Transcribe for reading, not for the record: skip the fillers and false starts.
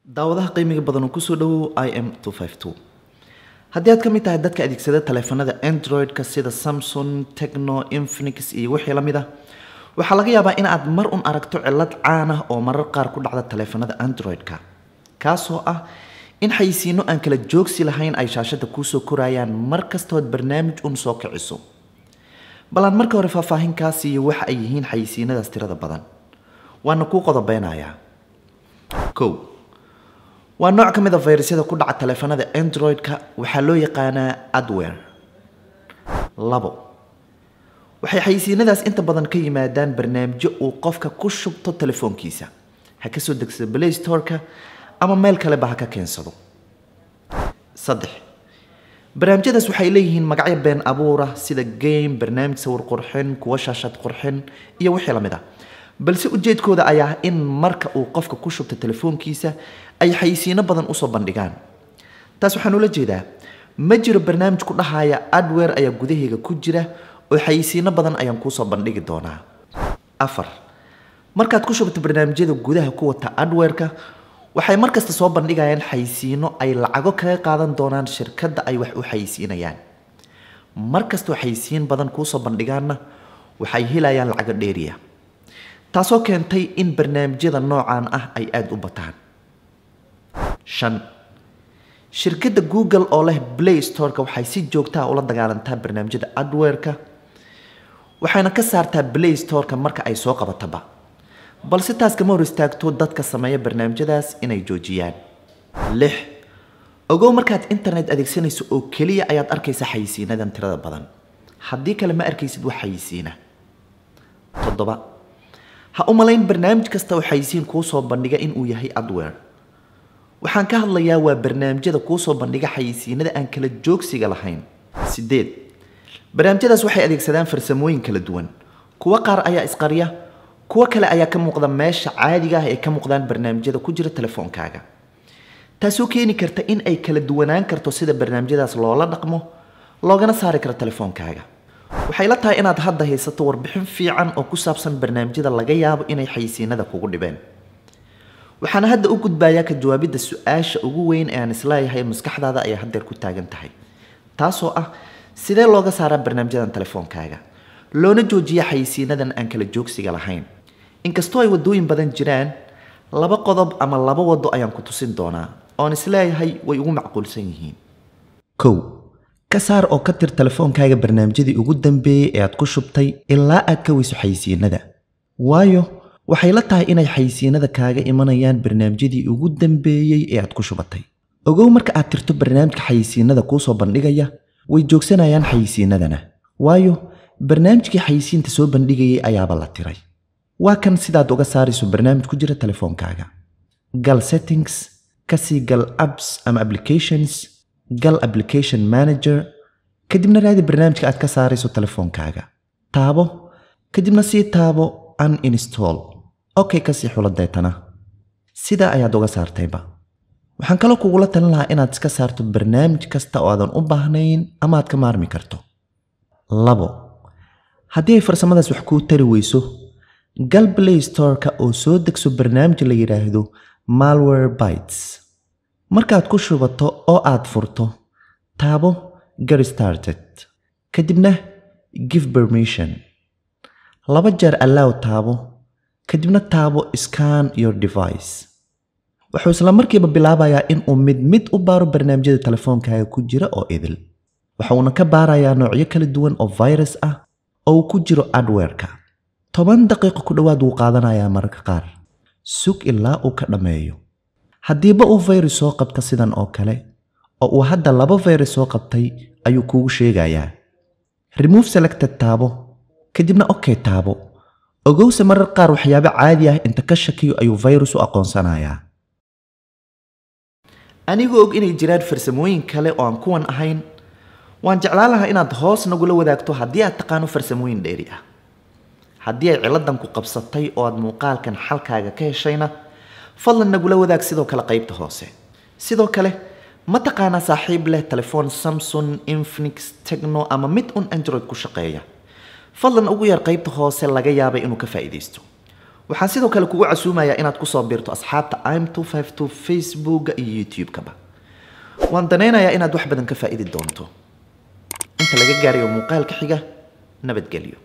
daawadaha qiimiga badan oo ku soo dhawow IM252 haddii aad ka mid tahay dadka adeegsada taleefanada Android-ka sida Samsung, Tecno, Infinix iyo wixii la mid ah waxa laga yaabaa in aad mar un aragto cilad caan ah oo marar qaar ku dhacda taleefanada Android-ka kaasoo ah in xayisiino aan kala joogsi lahayn ay shaashada ku soo korayaan mar kasta oo barnaamij un soo kiciso balan marka hore faahfaahinkaasi iyo waxa ay yihiin xayisiinadaas tirada badan waana ku qodobeynayaa waa nooc ka mid ah fayrasyada ku dhaca taleefanada Android-ka waxa loo yaqaanaa adware. 2 waxay xayisiinadaas inta badan ka yimaadaan barnaamijyo uu qofka ku shubto telefoonkiisa ha ka soo degsado Play Store-ka ama meel kale ba ha ka keensado. 3 barnaamijyadaas waxay leeyihiin magacyo been abuur ah sida game, barnaamij sawir qurxin, kuwa shaashad qurxin iyo wixii la mid ah balse ujeedkooda ayaa in marka uu qofka ku shubto telefoonkiisa ay xayisiino badan u soo bandhigaan taas waxaan ula jeedaa ma jiro barnaamij ku dhahaya adware ayaa gudaheega ku jira oo xayisiino badan ayaan ku soo bandhigi doonaa. 4 markaad ku shubto barnaamijyada gudaha ku wata adware-ka waxay markasta soo bandhigayaan xayisiino ay lacago kaga qaadan doonaan shirkadda ay wax u xayisiinayaan markasta xayisiin badan ku soo bandhigaana waxay helayaan lacago dheeriya taasoo keentay in barnaamijyada noocan ah ay aad u bataan. 5 shirkadda Google oo leh Play Store-ka waxay si joogto ah ula dagaalantaa barnaamijyada adware-ka waxayna ka saartaa Play Store-ka marka ay soo qabataba balse taas kama hor istaagto dadka sameeya barnaamijyadaas inay joojiyaan. 6 ogow markaad internet adeegsanayso oo kaliya ayaad arkaysaa xayisiinadan tirada badan haddii kale ma arkaysid wax xayisiina. 7 ha u malayn barnaamij kasta oo xayisiin kuu soo bandhiga in uu yahay adware waxaan ka hadlayaa waa barnaamijyada kuu soo bandhiga xayisiinada aan kala joogsiga lahayn. 8 barnaamijyadaas waxay adeegsadaan farsamooyin kala duwan kuwa qaar ayaa isqariya kuwa kale ayaa ka muuqda meesha caadiga ah ee ka muuqdaan barnaamijyada ku jira telefoonkaaga taasoo keeni karta in ay kala duwanaan karto sida barnaamijyadaas loola dhaqmo loogana saari karo telefoonkaaga waxay la tahay inaad hadda haysato warbixin fiican oo ku saabsan barnaamijyada laga yaabo inay xayisiinada kugu dhibeen waxaana hadda u gudbayaa ka jawaabidda su'aasha ugu weyn ee aan islaayahay maskaxdaada ay hadda ku taagan tahay taasoo ah sidee looga saaraa barnaamijyadan telefoonkaaga loona joojiyo xayisiinadan aan kala joogsiga lahayn inkastoo ay wadooyin badan jiraan 2 qodob ama 2 wado ayaan ku tusin doonaa oo islaayahay way ugu macquulsan yihiin. 1 ka saar oo ka tir telefoonkaaga barnaamijyadii ugu dambeeyay ee aad ku shubtay ilaa aad ka weyso xayisiinada waayo waxay la tahay inay xayisiinada kaaga imanayaan barnaamijyadii ugu dambeeyay ee aad ku shubatay ogow marka aad tirto barnaamijka xayisiinada kuu soo bandhigaya way joogsanayaan xayisiinadana waayo barnaamijkii xayisiinta soo bandhigayay ayaaba la tiray waa kan sidaad uga saarayso barnaamij ku jira telefoonkaaga gal settings kasii gal apps ama applications gal application manager kadibna raadi barnaamijka aad ka saarayso telefoonkaaga taabo kadibna sii taabo uninstall okay kasii xulo deetana sida ayaad uga saartayba waxaan kala kugula talin lahaa inaad iska saarto barnaamij kasta oo aadan u baahnayn ama aad ka maarmi karto. 2 haddii ay farsamadaas wax kuu tari weyso gal Play Store-ka oo soo degso barnaamij la yiraahdo Malwarebytes markaad ku shubato oo aad furto taabo get started kadibna give permission 2 jeer allow taabo kadibna taabo scan your device wuxuu isla markiiba bilaabayaa in uu mid u baaro barnaamijyada telefoonkaaga ku jira oo idil waxauna ka baarayaa noocyo kala duwan oo virus ah oo ku jiro adware-ka 10 daqiiqo ku dhawaad uu qaadanayaa mararka qaar sug ilaa uu ka dhameeyo haddiiba uu virus soo qabta sidan oo kale oo uu hadda 2 virus soo qabtay ayuu kugu sheegayaa remove selected taabo kadibna okay taabo ogowse marar qaar waxyaabo caadi ah inta ka shakiyo ayuu virus u aqoonsanayaa anigoo og inay jiraan farsamooyin kale oo aan kuwan ahayn waan jeclaan lahaa inaad hoos nagula wadaagto haddii aad taqaano farsamooyin dheeri ah haddii ay ciladan ku qabsatay oo aad muuqaalkan xalkaaga ka heshayna fadlan nagula wadaag sidoo kale qaybta hoose sidoo kale ma taqaanaa saaxiib leh telefoon Samsung, Infinix, Tecno ama mid un Android ku shaqeeya fadlan ugu yar qaybta hoose laga yaabay inuu ka faa'iideysto waxaan sidoo kale kugu casuumayaa inaad ku soo biirto asxaabta im252 Facebook iyo YouTube-kaba waan danaynayaa inaad wax badan ka faa'iidi doonto inta laga gaarayo muuqaalka xiga nabadgelyo